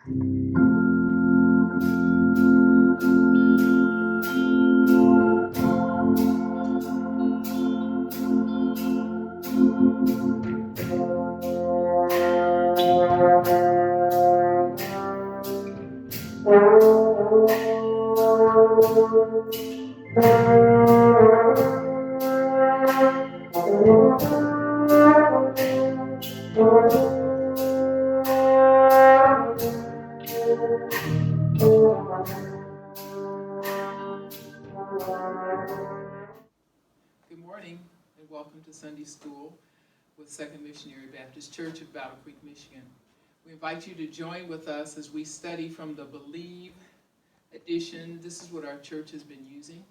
Good morning and welcome to Sunday School with Second Missionary Baptist Church of Battle Creek, Michigan. We invite you to join with us as we study from the Believe edition. This is what our church has been using.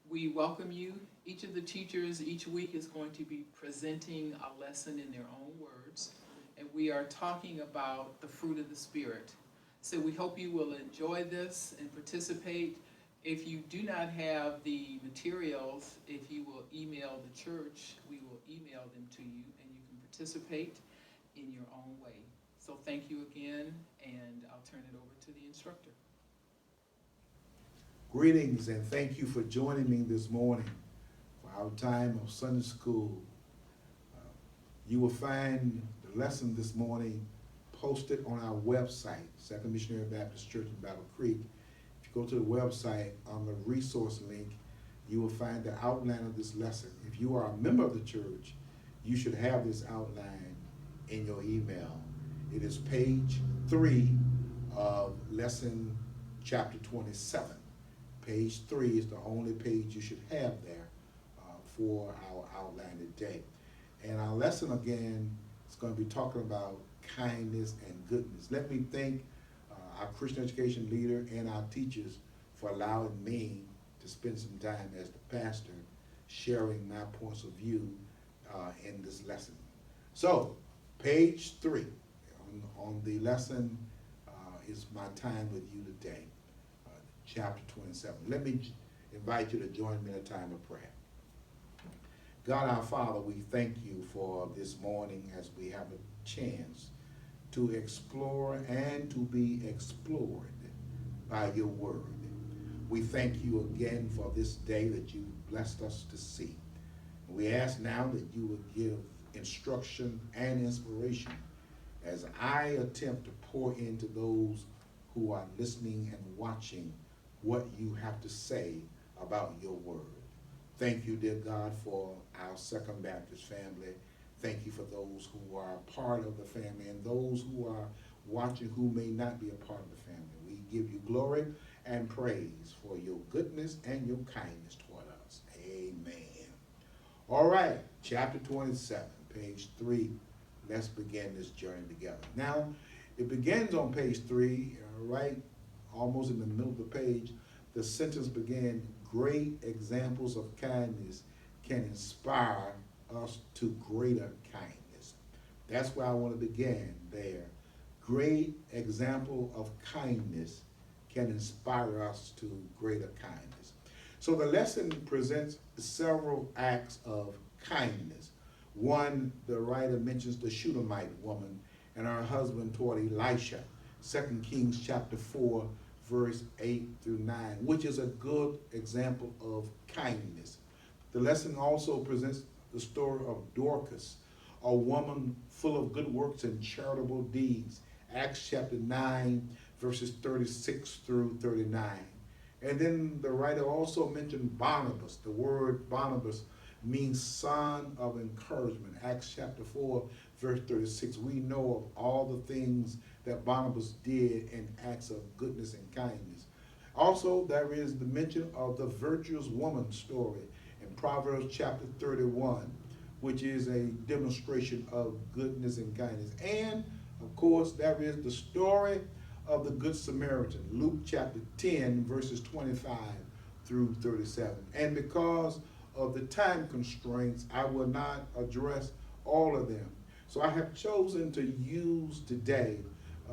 We welcome you. Each of the teachers each week is going to be presenting a lesson in their own words, and we are talking about the fruit of the Spirit. So we hope you will enjoy this and participate. If you do not have the materials, if you will email the church, we will email them to you and you can participate in your own way. So thank you again, and I'll turn it over to the instructor. Greetings and thank you for joining me this morning for our time of Sunday school. You will find the lesson this morning posted on our website, Second Missionary Baptist Church in Battle Creek. If you go to the website on the resource link, you will find the outline of this lesson. If you are a member of the church, you should have this outline in your email. It is page 3 of lesson chapter 27. Page 3 is the only page you should have there for our outline today. And our lesson again is going to be talking about kindness and goodness. Let me thank our Christian education leader and our teachers for allowing me to spend some time as the pastor sharing my points of view in this lesson. So, page 3 on the lesson is my time with you today, chapter 27. Let me invite you to join me in a time of prayer. God our Father, we thank you for this morning as we have a chance to explore and to be explored by your word. We thank you again for this day that you blessed us to see. We ask now that you would give instruction and inspiration as I attempt to pour into those who are listening and watching what you have to say about your word. Thank you, dear God, for our Second Baptist family. Thank you for those who are part of the family and those who are watching who may not be a part of the family. We give you glory and praise for your goodness and your kindness toward us. Amen. All right, chapter 27, page 3. Let's begin this journey together. Now, it begins on page 3, right almost in the middle of the page. The sentence began, great examples of kindness can inspire us to greater kindness. That's where I want to begin there. Great example of kindness can inspire us to greater kindness. So the lesson presents several acts of kindness. One, the writer mentions the Shunammite woman and her husband toward Elisha, 2 Kings chapter 4, verse 8 through 9, which is a good example of kindness. The lesson also presents the story of Dorcas, a woman full of good works and charitable deeds, Acts chapter 9, verses 36 through 39. And then the writer also mentioned Barnabas. The word Barnabas means son of encouragement. Acts chapter 4, verse 36. We know of all the things that Barnabas did in acts of goodness and kindness. Also, there is the mention of the virtuous woman story in Proverbs chapter 31, which is a demonstration of goodness and kindness. And, of course, there is the story of the Good Samaritan, Luke chapter 10, verses 25 through 37. And because of the time constraints, I will not address all of them. So I have chosen to use today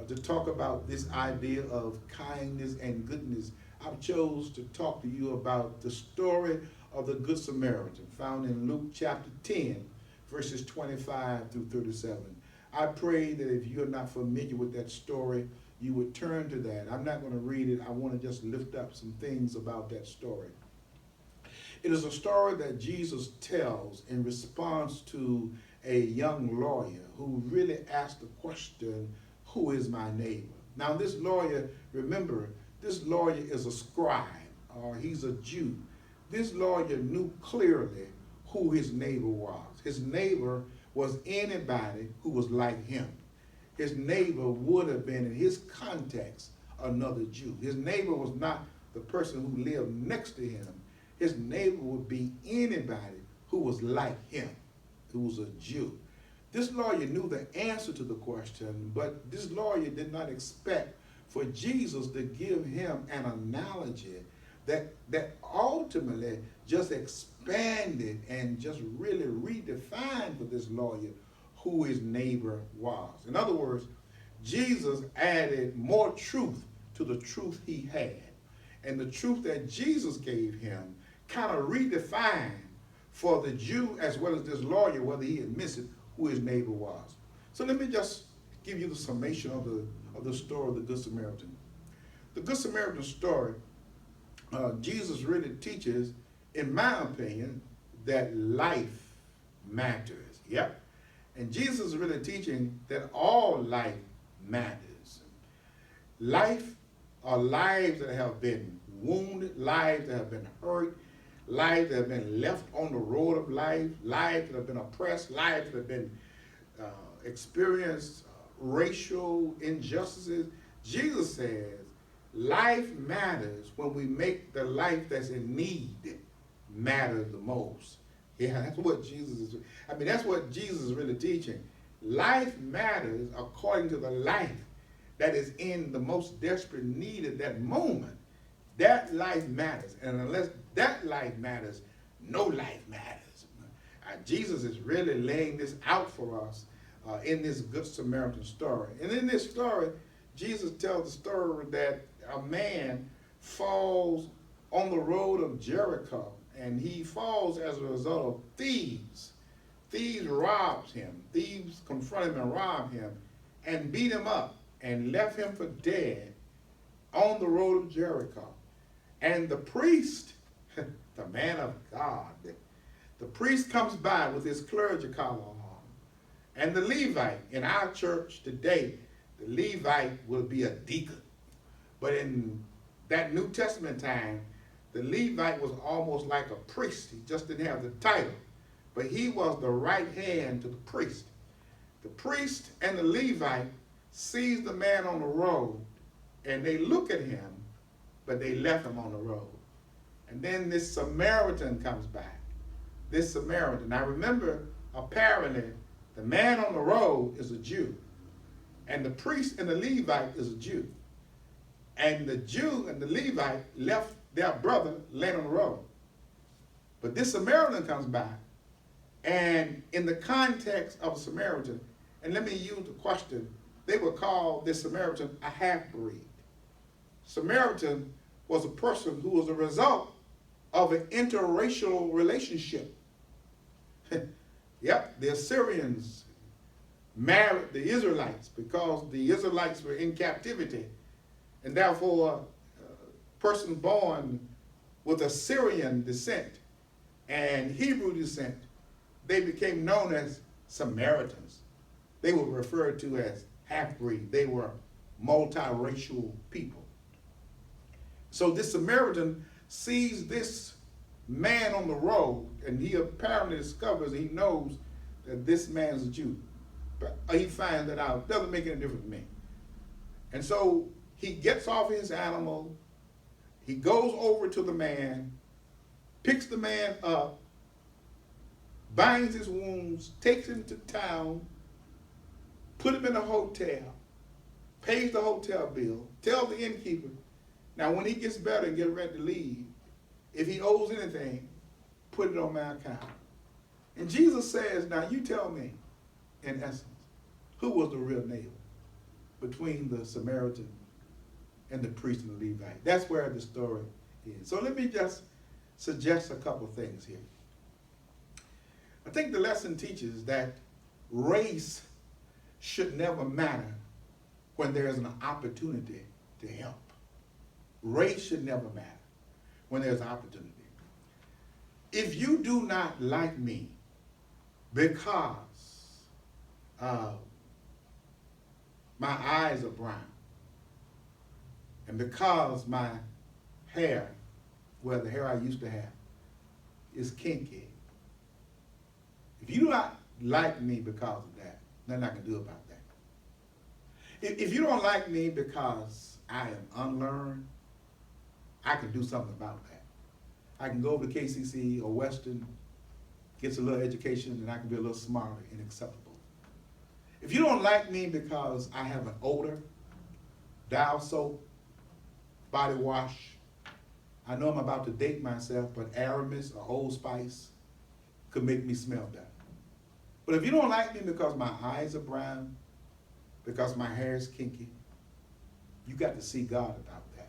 to talk about this idea of kindness and goodness. I've chose to talk to you about the story of the Good Samaritan found in Luke chapter 10, verses 25 through 37. I pray that if you're not familiar with that story, you would turn to that. I'm not going to read it. I want to just lift up some things about that story. It is a story that Jesus tells in response to a young lawyer who really asked the question, who is my neighbor? Now this lawyer, remember, this lawyer is a scribe, or he's a Jew. This lawyer knew clearly who his neighbor was. His neighbor was anybody who was like him. His neighbor would have been, in his context, another Jew. His neighbor was not the person who lived next to him. His neighbor would be anybody who was like him, who was a Jew. This lawyer knew the answer to the question, but this lawyer did not expect for Jesus to give him an analogy that ultimately just expanded and just really redefined for this lawyer who his neighbor was. In other words, Jesus added more truth to the truth he had. And the truth that Jesus gave him kind of redefined for the Jew as well as this lawyer, whether he admits it, who his neighbor was. So let me just give you the summation of the story of the Good Samaritan. The Good Samaritan story, Jesus really teaches, in my opinion, that life matters. Yep. And Jesus is really teaching that all life matters. Life are lives that have been wounded, lives that have been hurt, lives that have been left on the road of life, lives that have been oppressed, lives that have been experienced racial injustices. Jesus says life matters when we make the life that's in need matter the most. Yeah, that's what Jesus is. That's what Jesus is really teaching. Life matters according to the life that is in the most desperate need at that moment. That life matters. And unless that life matters, no life matters. Jesus is really laying this out for us in this Good Samaritan story. And in this story, Jesus tells the story that a man falls on the road of Jericho, and he falls as a result of thieves. Thieves robbed him. Thieves confronted him and robbed him and beat him up and left him for dead on the road of Jericho. And the priest, the man of God, the priest comes by with his clergy collar on. And the Levite, in our church today, the Levite will be a deacon. But in that New Testament time, the Levite was almost like a priest. He just didn't have the title. But he was the right hand to the priest. The priest and the Levite sees the man on the road, and they look at him, but they left him on the road. And then this Samaritan comes back. This Samaritan. Now remember, apparently, the man on the road is a Jew. And the priest and the Levite is a Jew. And the Jew and the Levite left their brother laying on the road. But this Samaritan comes by, and in the context of a Samaritan, and let me use the question, they would call this Samaritan a half-breed. Samaritan was a person who was a result of an interracial relationship. Yep, the Assyrians married the Israelites because the Israelites were in captivity. And therefore, a person born with Assyrian descent and Hebrew descent, they became known as Samaritans. They were referred to as half-breed. They were multiracial people. So this Samaritan sees this man on the road, and he apparently discovers, he knows that this man's a Jew. But he finds that out. Doesn't make any difference to me. And so he gets off his animal, he goes over to the man, picks the man up, binds his wounds, takes him to town, put him in a hotel, pays the hotel bill, tells the innkeeper, now when he gets better and gets ready to leave, if he owes anything, put it on my account. And Jesus says, now you tell me, in essence, who was the real neighbor between the Samaritan and the priest and the Levite? That's where the story is. So let me just suggest a couple things here. I think the lesson teaches that race should never matter when there's an opportunity to help. Race should never matter when there's an opportunity. If you do not like me because my eyes are brown and because my hair, well, the hair I used to have, is kinky, if you do not like me because of that, nothing I can do about that. If you don't like me because I am unlearned, I can do something about that. I can go over to KCC or Western, get a little education, and I can be a little smarter and acceptable. If you don't like me because I have an odor, dial soap, body wash, I know I'm about to date myself, but Aramis or Old Spice could make me smell better. But if you don't like me because my eyes are brown, because my hair is kinky, you got to see God about that.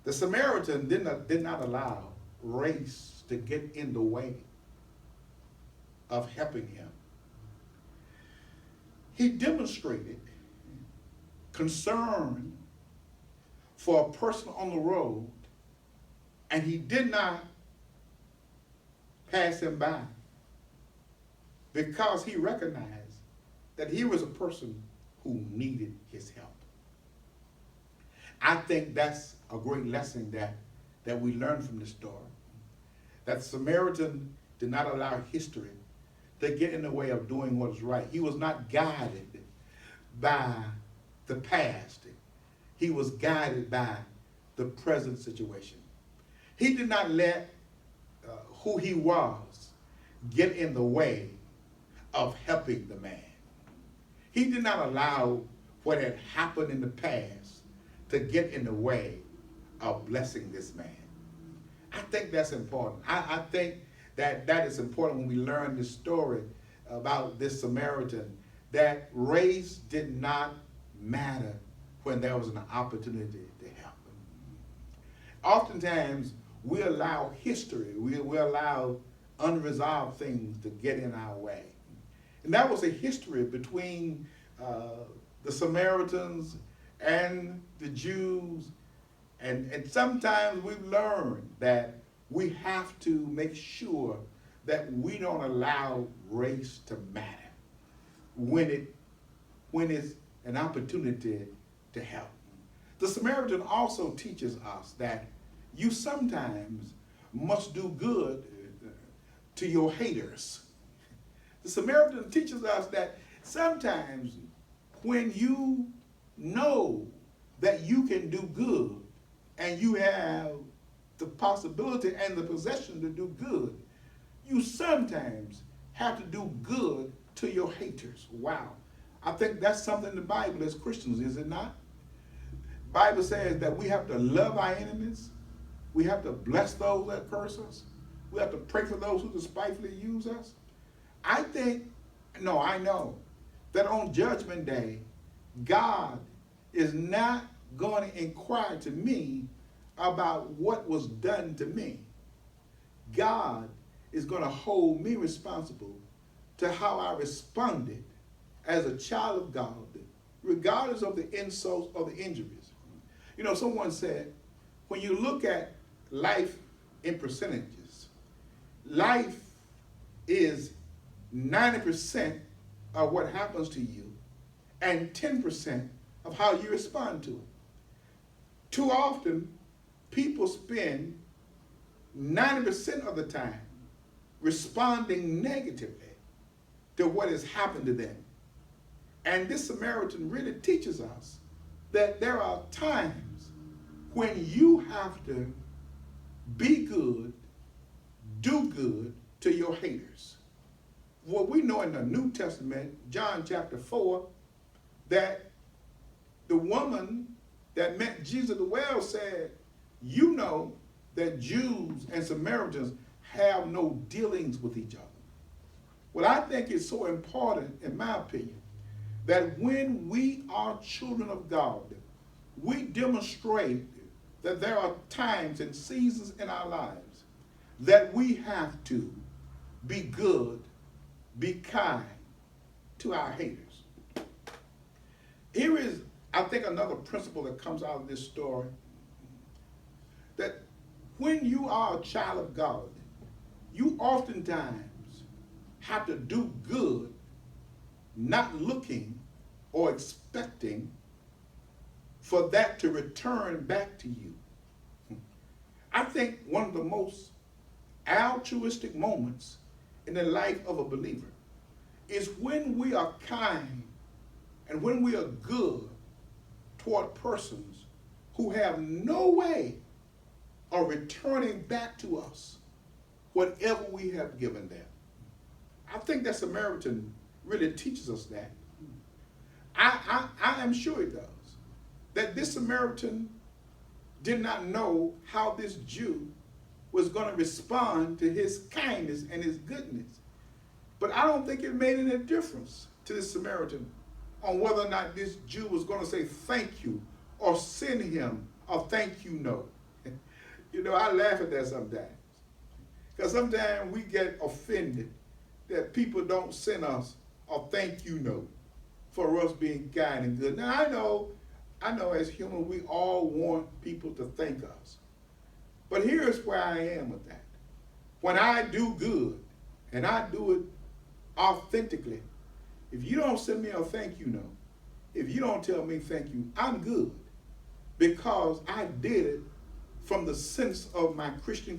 The Samaritan did not allow race to get in the way of helping him. He demonstrated concern for a person on the road, and he did not pass him by because he recognized that he was a person who needed his help. I think that's a great lesson that we learn from this story. That the Samaritan did not allow history to get in the way of doing what is right. He was not guided by the past. He was guided by the present situation. He did not let who he was get in the way of helping the man. He did not allow what had happened in the past to get in the way of blessing this man. I think that's important. I think that is important when we learn this story about this Samaritan, that race did not matter when there was an opportunity to help. Oftentimes, we allow history, we allow unresolved things to get in our way. And that was a history between the Samaritans and the Jews. And sometimes we've learned that we have to make sure that we don't allow race to matter when it's an opportunity to help. The Samaritan also teaches us that you sometimes must do good to your haters. The Samaritan teaches us that sometimes when you know that you can do good and you have the possibility and the possession to do good, you sometimes have to do good to your haters. Wow. I think that's something in the Bible as Christians, is it not? The Bible says that we have to love our enemies. We have to bless those that curse us. We have to pray for those who despitefully use us. I know that on Judgment Day, God is not going to inquire to me about what was done to me. God is going to hold me responsible to how I responded as a child of God, regardless of the insults or the injuries. You know, someone said, when you look at life in percentages, life is 90% of what happens to you and 10% of how you respond to it. Too often, people spend 90% of the time responding negatively to what has happened to them. And this Samaritan really teaches us that there are times when you have to be good, do good to your haters. Well, we know in the New Testament, John chapter 4, that the woman that met Jesus at the well said, you know that Jews and Samaritans have no dealings with each other. Well, I think it's so important, in my opinion, that when we are children of God, we demonstrate that there are times and seasons in our lives that we have to be good, be kind to our haters. Here is, I think, another principle that comes out of this story, that when you are a child of God, you oftentimes have to do good, not looking or expecting for that to return back to you. I think one of the most altruistic moments in the life of a believer is when we are kind and when we are good toward persons who have no way of returning back to us whatever we have given them. I think that Samaritan really teaches us that. I am sure it does. That this Samaritan did not know how this Jew was going to respond to his kindness and his goodness. But I don't think it made any difference to this Samaritan on whether or not this Jew was going to say thank you or send him a thank you note. You know, I laugh at that sometimes. Because sometimes we get offended that people don't send us a thank you note for us being kind and good. Now, I know as humans, we all want people to thank us. But here's where I am with that. When I do good, and I do it authentically, if you don't send me a thank you note, if you don't tell me thank you, I'm good. Because I did it from the sense of my Christian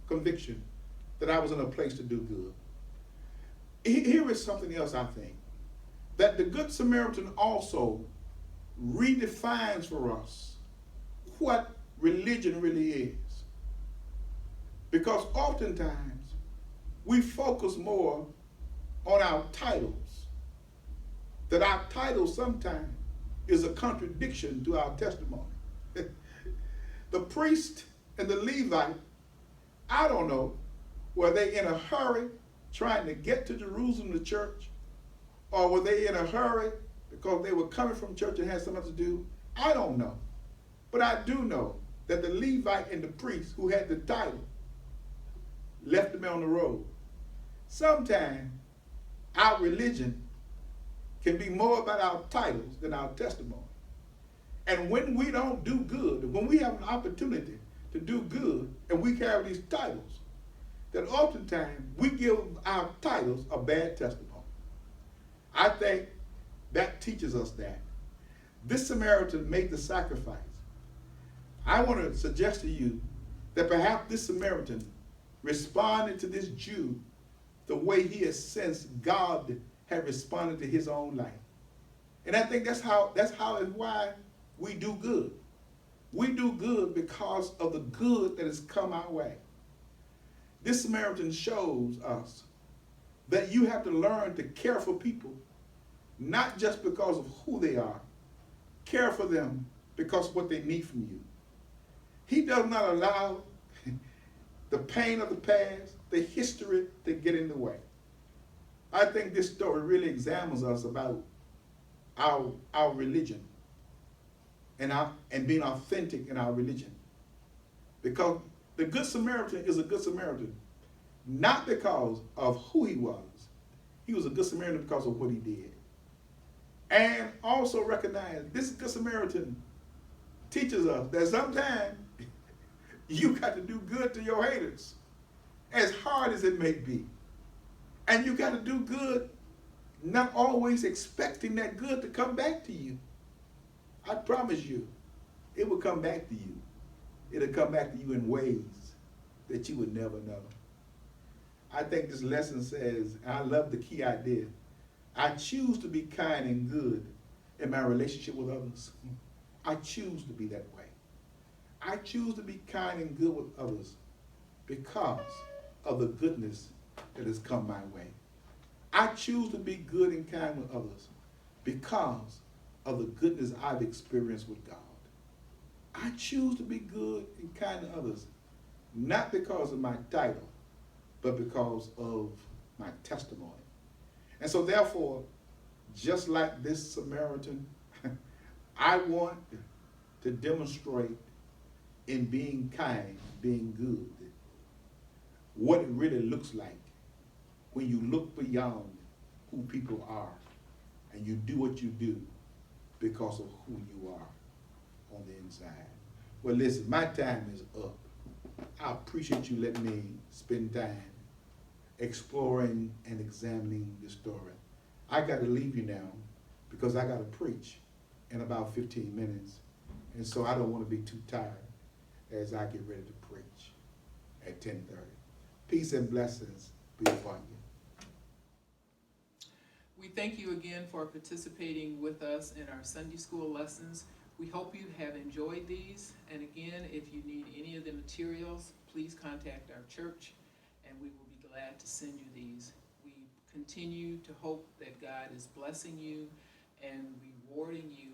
conviction that I was in a place to do good. Here is something else I think. That the Good Samaritan also redefines for us what religion really is. Because oftentimes we focus more on our titles. That our title sometimes is a contradiction to our testimony. The priest and the Levite, I don't know, were they in a hurry trying to get to Jerusalem to church? Or were they in a hurry because they were coming from church and had something to do? I don't know. But I do know that the Levite and the priest who had the title left them on the road. Sometimes our religion can be more about our titles than our testimony. And when we don't do good, when we have an opportunity to do good and we carry these titles, then oftentimes we give our titles a bad testimony. I think that teaches us that. This Samaritan made the sacrifice. I want to suggest to you that perhaps this Samaritan responded to this Jew the way he has sensed God had responded to his own life. And I think that's how and why we do good. We do good because of the good that has come our way. This Samaritan shows us that you have to learn to care for people, not just because of who they are. Care for them because of what they need from you. He does not allow the pain of the past, the history to get in the way. I think this story really examines us about our religion and being authentic in our religion. Because the Good Samaritan is a Good Samaritan, not because of who he was. He was a Good Samaritan because of what he did. And also recognize this Good Samaritan teaches us that sometimes you got to do good to your haters, as hard as it may be. And you got to do good, not always expecting that good to come back to you. I promise you, it will come back to you. It'll come back to you in ways that you would never know. I think this lesson says, and I love the key idea, I choose to be kind and good in my relationship with others. I choose to be that way. I choose to be kind and good with others because of the goodness that has come my way. I choose to be good and kind with others because of the goodness I've experienced with God. I choose to be good and kind to others, not because of my title, but because of my testimony. And so therefore, just like this Samaritan, I want to demonstrate in being kind, being good, what it really looks like when you look beyond who people are and you do what you do because of who you are on the inside. Well, listen, my time is up. I appreciate you letting me spend time exploring and examining this story. I got to leave you now because I got to preach in about 15 minutes. And so I don't want to be too tired as I get ready to preach at 10:30. Peace and blessings be upon you. We thank you again for participating with us in our Sunday school lessons. We hope you have enjoyed these. And again, if you need any of the materials, please contact our church and we will be glad to send you these. We continue to hope that God is blessing you and rewarding you